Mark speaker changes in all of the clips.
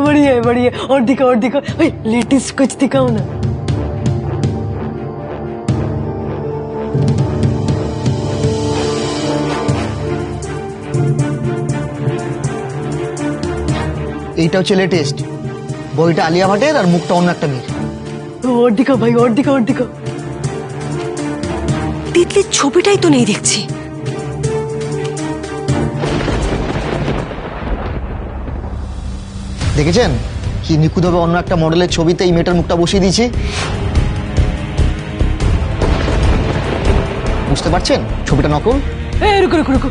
Speaker 1: बढ़िया है बढ़िया। और दिखाओ लेटेस्ट कुछ दिखाओ ना।
Speaker 2: এইটা হচ্ছে লেটেস্ট বইটা আলিয়া ভাটের আর মুখটা অন্য একটা মেয়ের।
Speaker 1: और दिखाओ भाई और दिखाओ।
Speaker 3: তিতলির ছবিটাই তো নেই দেখছি।
Speaker 2: দেখেছেন কি নিখুঁতভাবে অন্য একটা মডেলের ছবিতে এই মেয়েটার মুখটা বসিয়ে দিয়েছি। বুঝতে পারছেন ছবিটা নকল।
Speaker 1: रुको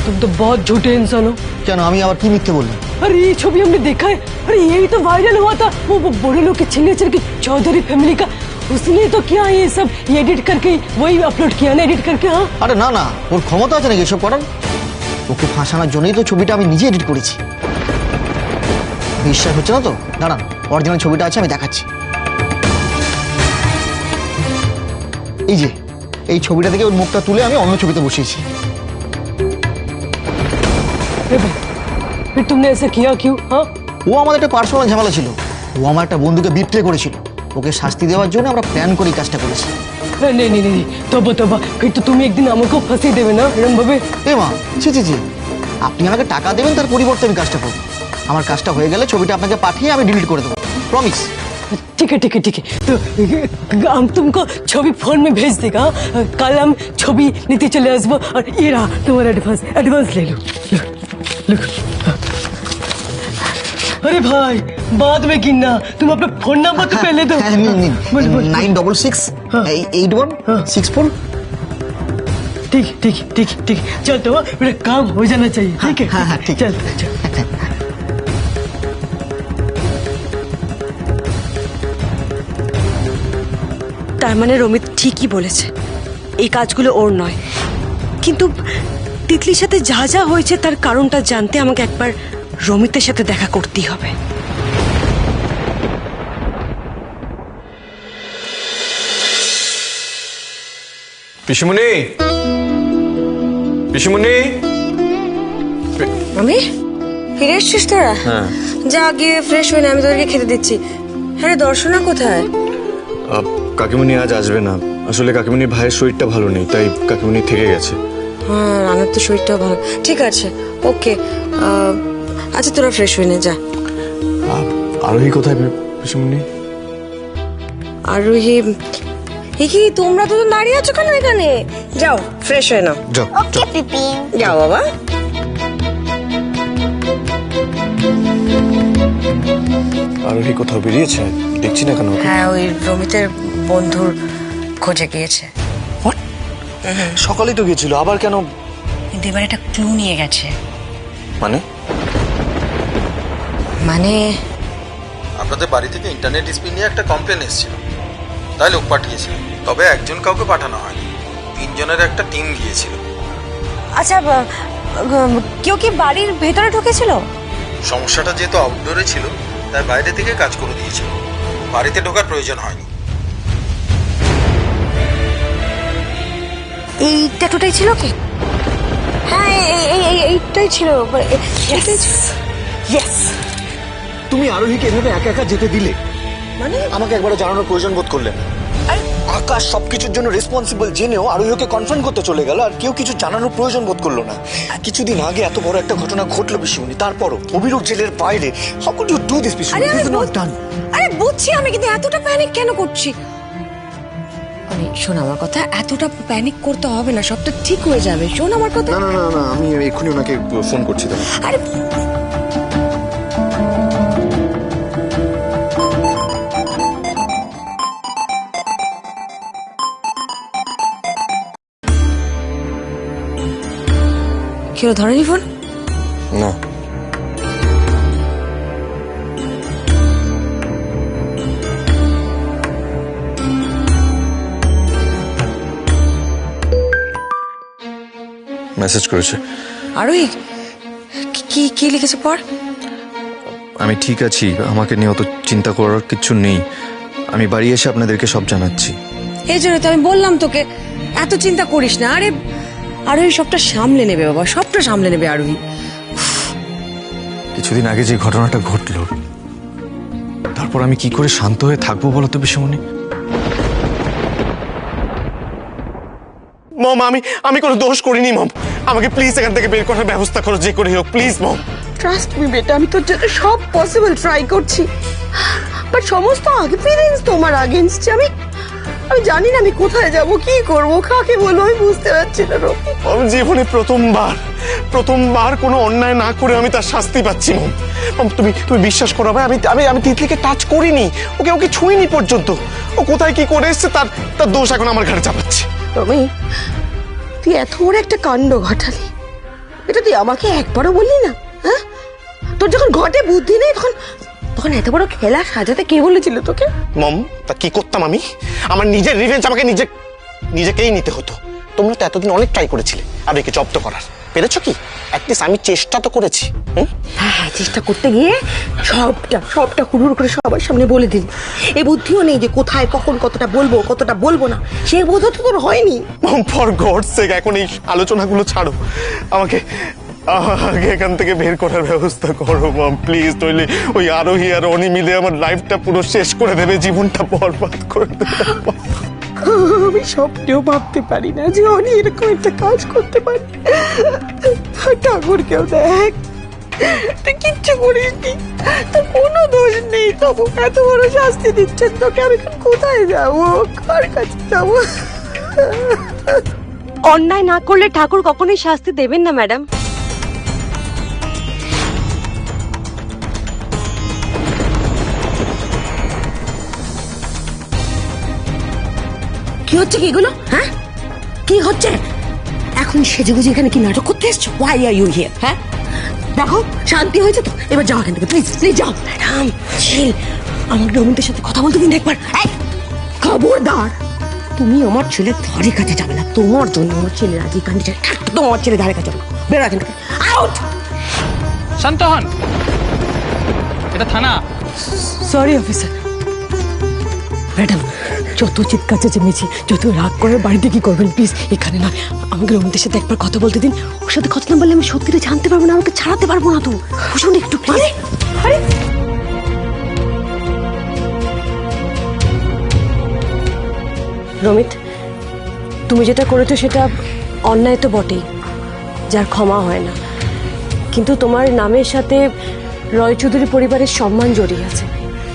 Speaker 1: तुम तो बहुत झूठे इंसान हो।
Speaker 2: কেন আমি আবার কি মিথ্যে বললাম?
Speaker 1: अरे ये छवि हमने देखा है। अरे यही तो वायरल हुआ था वो बड़े लोग के सिग्नेचर की चौधरी फैमिली का। उसने तो किया ये सब एडिट करके वही अपलोड किया ना एडिट करके। हाँ
Speaker 2: আরে না না ওর ক্ষমতা আছে নাকি এসব করার? ওকে ফাঁসানোর জন্যই তো ছবিটা আমি নিজে এডিট করেছি। বিশ্বাস হচ্ছে না তো দাঁড়ান অরিজিনাল ছবিটা আছে আমি দেখাচ্ছি। এই যে এই ছবিটা থেকে ওর মুখটা তুলে আমি অন্য ছবিতে বসিয়েছি।
Speaker 1: फिर तुमने ऐसा किया क्यों? हाँ
Speaker 2: ও আমাদের একটা পার্সোনাল ঝামেলা ছিল। ও আমার একটা বন্ধুকে বিট্রে করেছিল। ওকে শাস্তি দেওয়ার জন্য আমরা প্ল্যান করে এই কাজটা করেছি।
Speaker 1: नहीं तोबा फिर तो तुम एक दिन আমাকে ফাঁসিয়ে দেবে না এরকম ভাবে?
Speaker 2: এ মা জি আপনি আমাকে টাকা দেবেন তার পরিবর্তে আমি কাজটা করব। আমার কাজটা হয়ে গেলে ছবিটা আপনাকে পাঠিয়ে আমি ডিলিট করে দেবো প্রমিস।
Speaker 1: ठीक है तो हम तुमको छवि फोन में भेज देगा। कल हम छवि नीति चले आसबो और ये रहा तुम्हारा एडवांस ले लो। अरे भाई बाद में गिनना तुम अपना फोन नंबर तो पहले दो।
Speaker 2: 968164।
Speaker 1: ठीक चल तो मेरा काम हो जाना चाहिए। ठीक है
Speaker 2: हाँ ठीक
Speaker 1: चल
Speaker 3: তার মানে রমিত ঠিকই বলেছে এই কাজগুলো ওর নয়। কিন্তু তিতলির সাথে যা যা হয়েছে তার কারণটা জানতে আমাকে একবার রমিতের সাথে দেখা করতেই হবে।
Speaker 4: পিসিমণি
Speaker 3: আমি ফিরে এসছিস তোরা?
Speaker 4: হ্যাঁ
Speaker 3: যা গিয়ে ফ্রেশ হয়ে নে, আমি তোদেরকে খেতে দিচ্ছি। হ্যাঁ দর্শনা কোথায়?
Speaker 4: কাকিমণি আজ আসবে না। আসলে কাকিমণির ভাইয়ের শরীরটা ভালো নেই তাই কাকিমণি থেকে গেছে।
Speaker 3: হ্যাঁ রানার তো শরীরটাও ভালো। ঠিক আছে ওকে। আচ্ছা তোরা ফ্রেশ হয়ে নে যা।
Speaker 4: আরোহী কোথায় পিসিমণি?
Speaker 3: আরোহী কি তোমরা তো দাঁড়িয়ে আছো কেন এখানে? যাও ফ্রেশ হয়ে নাও।
Speaker 4: যাও
Speaker 5: ওকে পিপিন।
Speaker 3: যাও বাবা।
Speaker 4: আরোহী কোথাও বেরিয়েছে দেখছি না কেন?
Speaker 3: হ্যাঁ ওই রমিতের বন্ধুর খোঁজে গিয়েছে।
Speaker 4: সকালেই তো গিয়েছিল আবার কেন?
Speaker 3: কিন্তু এবার একটা ক্লু নিয়ে গেছে।
Speaker 4: মানে
Speaker 6: আপনাদের বাড়ি থেকে ইন্টারনেট স্পিড নিয়ে একটা কমপ্লেন এসেছিল, তাই লোক পাঠিয়েছিল। তবে একজন কাউকে পাঠানো হয়নি, 3 জনের একটা টিম গিয়েছিল।
Speaker 3: আচ্ছা কেউ কি বাড়ির ভেতরে ঢুকেছিল?
Speaker 6: সমস্যাটা যেহেতু আউটডোরে ছিল তাই বাইরে থেকে কাজ করে দিয়েছিল, বাড়িতে ঢোকার প্রয়োজন হয়নি।
Speaker 3: এই ট্যাটুটাই ছিল কি? হ্যাঁ এইটাই ছিল। ইয়েস।
Speaker 4: তুমি আরোহীকে এভাবে একা একা যেতে দিলে?
Speaker 3: মানে
Speaker 4: আমাকে একবারও জানানোর প্রয়োজন বোধ করলেন? আকাশ সবকিছুর জন্য রেসপন্সিবল জেনেও আরোহীকে কনফার্ম করতে চলে গেল আর কেউ কিছু জানানোর প্রয়োজন বোধ করলো না। কিছুদিন আগে এত বড় একটা ঘটনা ঘটলো পিসিমণি, তারপরও অভিরূপ জেলের বাইরে how could you do this পিসিমণি? This is not done.
Speaker 3: আরে বুঝছি আমি, কিন্তু এতটা প্যানিক কেন করছি? মানে শোন আমার কথা, এতটা প্যানিক করতে হবে না, সবটা ঠিক হয়ে যাবে। শোন আমার কথা।
Speaker 4: না আমি এক্ষুনি ওনাকে ফোন করছি।
Speaker 3: আরে কেউ ধরেনি ফোন?
Speaker 4: না মেসেজ করেছে।
Speaker 3: আরোহী কি লিখেছে পড়।
Speaker 4: আমি ঠিক আছি, আমাকে নিয়ে অত চিন্তা করার কিছু নেই। আমি বাড়ি এসে আপনাদেরকে সব জানাচ্ছি।
Speaker 3: এই জন্য তো আমি বললাম তোকে এত চিন্তা করিস না। আরে আরোহী সবটা সামলে নেবে বাবা, সবটা সামলে নেবে আরোহী।
Speaker 4: কিছুদিন আগে যে ঘটনাটা ঘটলো, তারপর আমি কি করে শান্ত হয়ে থাকবো বলো তো পিসিমণি?
Speaker 5: মম, আমি কোনো দোষ করিনি মম। আমাকে প্লিজ এখান থেকে বের করার ব্যবস্থা করো, যে করে হোক, প্লিজ মম।
Speaker 7: ট্রাস্ট মি বেটা, আমি তোর জন্য সব পসিবল ট্রাই করছি, বাট সমস্ত এক্সপিরিয়েন্স তোমার আগেন্স্টে। আমি জানি না আমি কোথায় যাব, কি করব, কাকে বলবো, আমি বুঝতে পারছি না।
Speaker 5: আমি জীবনে প্রথমবার কোনো অন্যায় না করে আমি তার শাস্তি পাচ্ছি মম। মম, তুমি বিশ্বাস করো ভাই, আমি তিতলিকে টাচ করিনি, ওকে ছুঁইনি পর্যন্ত। ও কোথায় কি করে এসছে তার দোষ এখন আমার ঘাড়ে চাপাচ্ছে।
Speaker 7: রমি, তুই এত বড় একটা কাণ্ড ঘটালি, এটা তুই আমাকে একবারও বললি না? হ্যাঁ, তোর যখন ঘটে বুদ্ধি নেই তখন এত বড় খেলা সাজাতে কে বলেছিল তোকে?
Speaker 5: মম, তা কি করতাম আমি? আমার নিজের রিভেঞ্জ আমাকে নিজেকেই নিতে হতো। তোমরা তো এতদিন অনেক ট্রাই করেছিলে আর একে জব্দ করার, পেরেছো কি? অ্যাটলিস্ট আমি চেষ্টা তো করেছি।
Speaker 7: হ্যাঁ, চেষ্টা করতে গিয়ে সবটা হুড়ুড় করে সবার সামনে বলে দিন। এই বুদ্ধিও নেই যে কোথায় কখন কতটা বলবো না, সে বোধ তো তোর হয়নি।
Speaker 5: মম, ফর গডস সেক, এখন এই আলোচনাগুলো ছাড়ো, আমাকে এখান থেকে বের করার ব্যবস্থা করো মম, প্লিজ। নইলে ওই আরোহী আর অনি মিলে আমার লাইফটা পুরো শেষ করে দেবে, জীবনটা বরবাদ করে দেবে।
Speaker 7: আমি স্বপ্নেও ভাবতে পারি না যে অনি এরকম একটা কাজ করতে পারে। ঠাকুরকেও দেখ, তুই কিচ্ছু করিসনি, তোর কোনো দোষ নেই, তবু এত বড় শাস্তি দিচ্ছেন তোকে। আমি এখন কোথায় যাবো, কার কাছে যাবো?
Speaker 3: অন্যায় না করলে ঠাকুর কখনোই শাস্তি দেবেন না ম্যাডাম।
Speaker 7: কি হচ্ছে কি এগুলো? হ্যাঁ, কি হচ্ছে এখন? সেজেগুজে এখানে কি নাটক করতে এসছো? Why are you here? হ্যাঁ, দেখো শান্তি হয়েছে তো, এবার যাও এখান থেকে, প্লিজ যাও।
Speaker 3: ম্যাডাম চিল, আমার রবীন্দ্রের সাথে কথা বলতে দিন একবার।
Speaker 7: এই, খবরদার, তুমি আমার ছেলের ধারে কাছে যাবে না। তোমার জন্য আমার ছেলের আজ এই কন্ডিশন, একদম আমার ছেলের ধারে কাছে যাবে না। বেরো এখান থেকে, আউট।
Speaker 8: শান্ত হন, এটা থানা।
Speaker 1: Sorry officer. ম্যাডাম, যত চিৎকার চেঁচেমেচি, যত রাগ করে বাড়িতে কি করবেন প্লিজ, এখানে না। আমাকে রমিতের সাথে একবার কথা বলতে দিন। ওর সাথে কথা না বললে আমি সত্যিটা জানতে পারবো না, আমাকে ছাড়াতে পারবো না তো। বুঝুন একটু প্লিজ।
Speaker 3: আরে রমিত, তুমি যেটা করেছো সেটা অন্যায় তো বটেই, যার ক্ষমা হয় না, কিন্তু তোমার নামের সাথে রয় চৌধুরী পরিবারের সম্মান জড়িয়ে আছে।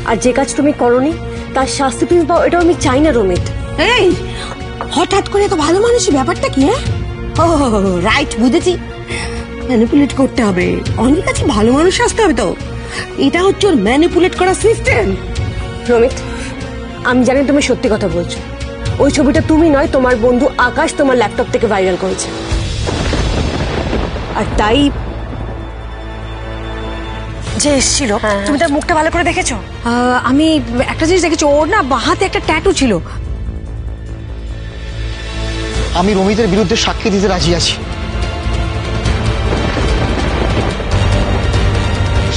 Speaker 3: আর যে কাজ তুমি করনি তার শাস্তি তুমি পাও, এটাও আমি চাই না রমিত।
Speaker 7: এই, হঠাৎ করে তো ভালো মানুষের ব্যাপারটা কি? হ্যাঁ, ও রাইট, বুঝেছি। ম্যানিপুলেট করতে হবে, অনেক কাছে ভালো মানুষ আসতে হবে তো। এটা হচ্ছে ওর ম্যানিপুলেট করার সিস্টেম।
Speaker 3: রমিত, আমি জানি তুমি সত্যি কথা বলছো। ওই ছবিটা তুমি নয়, তোমার বন্ধু আকাশ তোমার ল্যাপটপ থেকে ভাইরাল করেছে। আর তাই যে এসেছিল, তুমি তার মুখটা ভালো করে দেখেছো?
Speaker 7: আমি একটা জিনিস দেখেছি, ওর না বাহাতে একটা ট্যাটু ছিল।
Speaker 2: আমি রমিতের বিরুদ্ধে সাক্ষী দিতে রাজি আছি।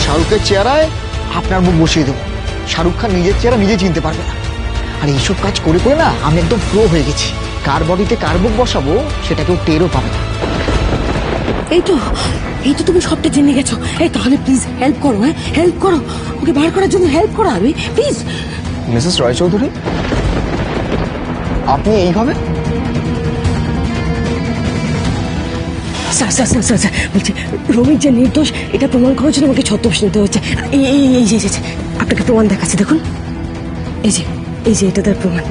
Speaker 2: শাহরুখের চেহারায় আপনার মুখ বসিয়ে দেবো। শাহরুখ খান নিজের চেহারা নিজে চিনতে পারবে না। আর এইসব কাজ করে করে না আমি একদম প্রো হয়ে গেছি। কার বডিতে কার মুখ বসাবো সেটা কেউ টেরও পাবে না।
Speaker 7: এই তো তুমি সবটা জেনে গেছো। এই তাহলে প্লিজ হেল্প করো, হ্যাঁ হেল্প করো, ওকে বার করার জন্য হেল্প করো আমি, প্লিজ।
Speaker 5: মিসেস রায়চৌধুরী, আপনি এইভাবে?
Speaker 1: Sir sir sir sir sir বলছি, রমিত যে নির্দোষ এটা প্রমাণ করার জন্য আমাকে ছদ্মবেশ নিতে হচ্ছে। এই যে আপনাকে প্রমাণ দেখাচ্ছি, দেখুন। এই যে এটা তার প্রমাণ।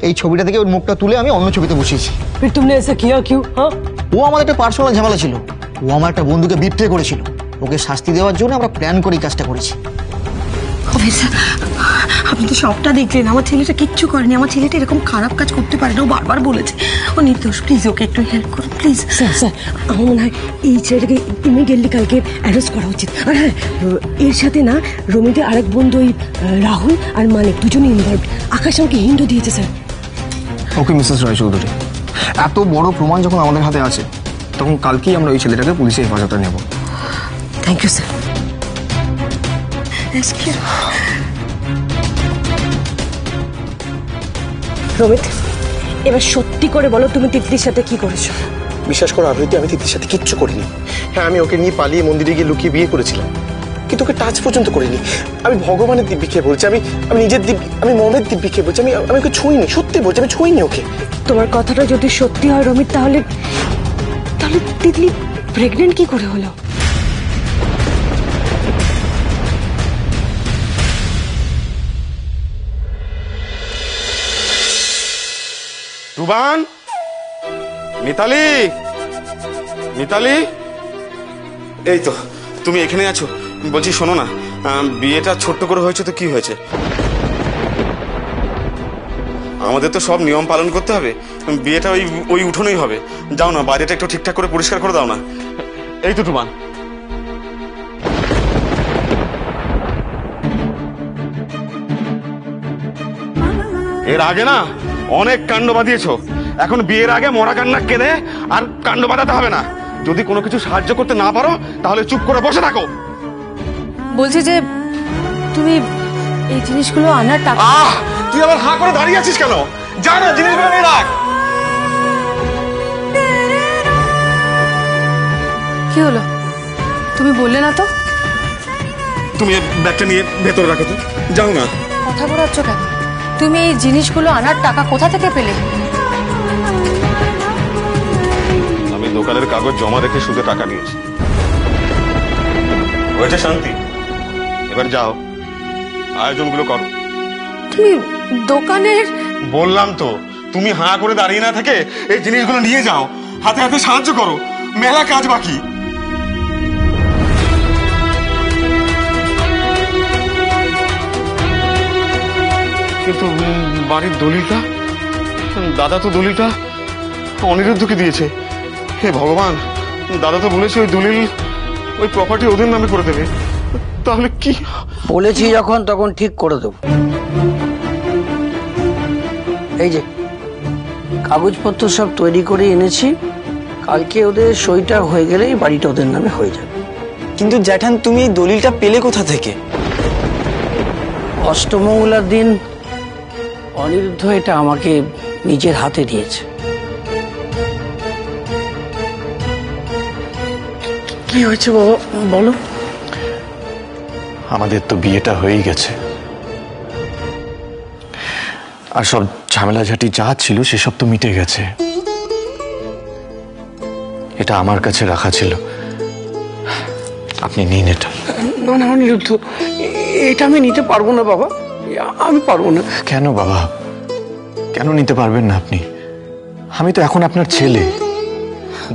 Speaker 2: এই ছবিটা থেকে ওর মুখটা তুলে আমি অন্য ছবিতে বসিয়েছি।
Speaker 1: फिर तुमने ऐसा किया क्यों? हाँ,
Speaker 2: ও আমার একটা পার্সোনাল ঝামেলা ছিল। ও আমার একটা বন্ধুকে বিট্রে করেছিল। ওকে শাস্তি দেওয়ার জন্য আমরা প্ল্যান করে এই কাজটা করেছি।
Speaker 7: অফিসার, আপনি তো সবটা দেখলেন। আমার ছেলেটা কিচ্ছু করেনি, আমার ছেলেটা এরকম খারাপ কাজ করতে পারে না। ও বারবার বলেছে ও নির্দোষ। প্লিজ ওকে একটু হেল্প করুন প্লিজ।
Speaker 1: স্যার আমার মনে হয় এই ছেলেটাকে ইমিডিয়েটলি কালকে অ্যারেস্ট করা উচিত। আর হ্যাঁ, এর সাথে না রমিতের আরেক বন্ধু ওই রাহুল আর মালিক দুজনেই ইনভলভ। আকাশ আমাকে হিন্টও দিয়েছে স্যার।
Speaker 5: ওকে মিসেস রায়চৌধুরী, এত বড় প্রমাণ যখন আমাদের হাতে আছে, তখন কালকেই আমরা ওই ছেলেটাকে পুলিশের হেফাজতে নেব।
Speaker 1: Thank you sir.
Speaker 3: রমিত, এবার সত্যি করে বলো তুমি তিতলির সাথে কি করেছো?
Speaker 5: বিশ্বাস করো আরোহীতে, আমি তিতলির সাথে কিচ্ছু করিনি। হ্যাঁ, আমি ওকে নিয়ে পালিয়ে মন্দিরে গিয়ে লুকিয়ে বিয়ে করেছিলাম, কিন্তু ওকে টাচ পর্যন্ত করিনি। আমি ভগবানের দিব্যি খেয়ে বলছি, আমি নিজের দিব্যি, আমি মনের দিব্যি খেয়ে বলছি, আমি ওকে ছুঁইনি, সত্যি বলছি, আমি ছুঁইনি ওকে।
Speaker 1: তোমার কথাটা যদি সত্যি হয় রমিত, তাহলে তাহলে তিতলি প্রেগনেন্ট কি করে হলো?
Speaker 5: রুবান, মিতালি, মিতালি, এই তো তুমি এখানে আছো। বলছি শোনো না, বিয়েটা ছোট্ট করে হয়েছে তো কি হয়েছে? আমাদের তো সব নিয়ম পালন করতে হবে, বিয়েটা ওই উঠোনেই হবে। যাও না, বাইরেটা একটু ঠিকঠাক করে পরিষ্কার করে দাও না। এই তো রুবান। এর আগে না অনেক কাণ্ড বাঁধিয়েছো, এখন বিয়ের আগে মরা কান্না কেঁদে আর কাণ্ড বাঁধাতে হবে না। যদি কোনো কিছু সাহায্য করতে না পারো তাহলে চুপ করে বসে থাকো।
Speaker 1: বলছি যে তুমি এই জিনিসগুলো আনার টাকা।
Speaker 5: তুই আবার হাঁ করে দাঁড়িয়ে আছিস কেন? যা না, জিনিসগুলো নিয়ে রাখ।
Speaker 1: কি হলো? তুমি বললে না তো?
Speaker 5: তুমি ব্যাগটা নিয়ে ভেতরে রাখো তো, যাও না।
Speaker 1: কথা বলাচ্ছ কেন? তুমি এই জিনিসগুলো আনার টাকা কোথা থেকে পেলে?
Speaker 5: আমি দোকানের কাগজ জমা রেখে সুদে টাকা নিয়েছি। হয়েছে শান্তি, এবার যাও, আয়োজনগুলো করো।
Speaker 1: তুমি দোকানের?
Speaker 5: বললাম তো, তুমি হাঁ করে দাঁড়িয়ে না থেকে এই জিনিসগুলো নিয়ে যাও, হাতে হাতে সাহায্য করো, মেলা কাজ বাকি। কিন্তু বাড়ির দলিলটা, দাদা তো দলিলটা অনিরুদ্ধকে দিয়েছে। হে ভগবান, দাদা তো বলেছে ওই দলিল, ওই প্রপার্টি ওদের নামে করে দেবে। তাহলে কি?
Speaker 9: বলেছি যখন তখন ঠিক করে দেব। এই যে কাগজপত্র সব তৈরি করে এনেছি, কালকে ওদের সইটা হয়ে গেলেই বাড়িটা ওদের নামে হয়ে যাবে।
Speaker 10: কিন্তু জ্যাঠান, তুমি এই দলিলটা পেলে কোথা থেকে?
Speaker 9: অষ্টমঙ্গলার দিন অনিরুদ্ধ এটা আমাকে নিজের হাতে দিয়েছে। কি হয়েছে বাবা বলো?
Speaker 11: আমাদের তো বিয়েটা হয়েই গেছে, আর সব ঝামেলাঝাটি যা ছিল সেসব তো মিটে গেছে। এটা আমার কাছে রাখা ছিল, আপনি নিন এটা।
Speaker 9: না না অনিরুদ্ধ, এটা আমি নিতে পারবো না বাবা, আমি পারবো না।
Speaker 11: কেন বাবা, কেন নিতে পারবেন না আপনি? আমি তো এখন আপনার ছেলে।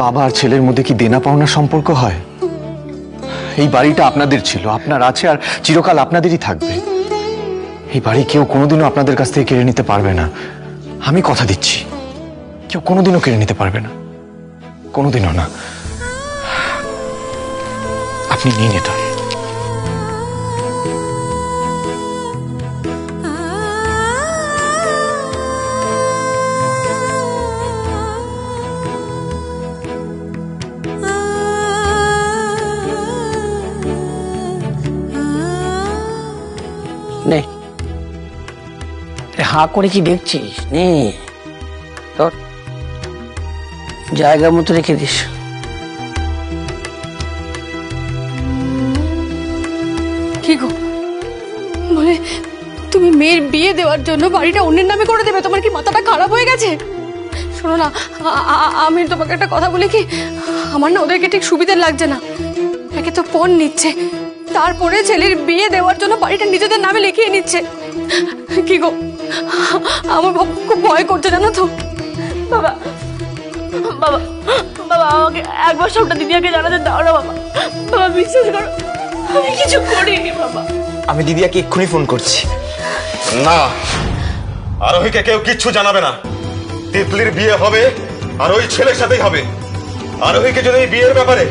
Speaker 11: বাবা আর ছেলের মধ্যে কি দেনা পাওনা সম্পর্ক হয়? এই বাড়িটা আপনাদের ছিল, আপনার আছে, আর চিরকাল আপনাদেরই থাকবে। এই বাড়ি কেউ কোনোদিনও আপনাদের কাছ থেকে কেড়ে নিতে পারবে না, আমি কথা দিচ্ছি। কেউ কোনোদিনও কেড়ে নিতে পারবে না, কোনোদিনও না। আপনি নিন এটা।
Speaker 9: নে, হাঁ করে কি দেখছিস? নে, তোর জায়গা মতো রেখে দিস।
Speaker 1: কি গো, বলে তুমি মেয়ের বিয়ে দেওয়ার জন্য বাড়িটা অন্যের নামে করে দেবে? তোমার কি মাথাটা খারাপ হয়ে গেছে? শোনো না, আমি তোমাকে একটা কথা বলি কি, আমার না ওদেরকে ঠিক সুবিধা লাগছে না। একে তো পণ নিচ্ছে, তারপরে ছেলের বিয়ে দেওয়ার জন্য বাড়িটা নিজেদের নামে লিখিয়ে নিচ্ছে। কি গো, আমার খুব ভয় করছে জানো তো। বাবা বাবা বাবা, আমাকে একবার সবটা দিদিয়াকে জানাতে দাও না বাবা। বাবা বিশ্বাস করো, আমি কিছু করিনি বাবা।
Speaker 10: আমি দিদিয়াকে এক্ষুনি ফোন করছি।
Speaker 5: না, আরোহীকে কেউ কিচ্ছু জানাবে না। তিতলির বিয়ে হবে আর ওই ছেলের সাথেই হবে। আরোহীকে যদি এই বিয়ের ব্যাপারে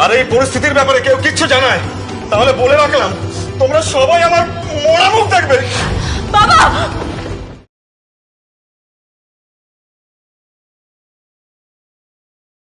Speaker 5: আর এই পরিস্থিতির ব্যাপারে কেউ কিচ্ছু জানায়, তাহলে বলে রাখলাম তোমরা সবাই আমার মরা মুখ দেখবে।
Speaker 1: বাবা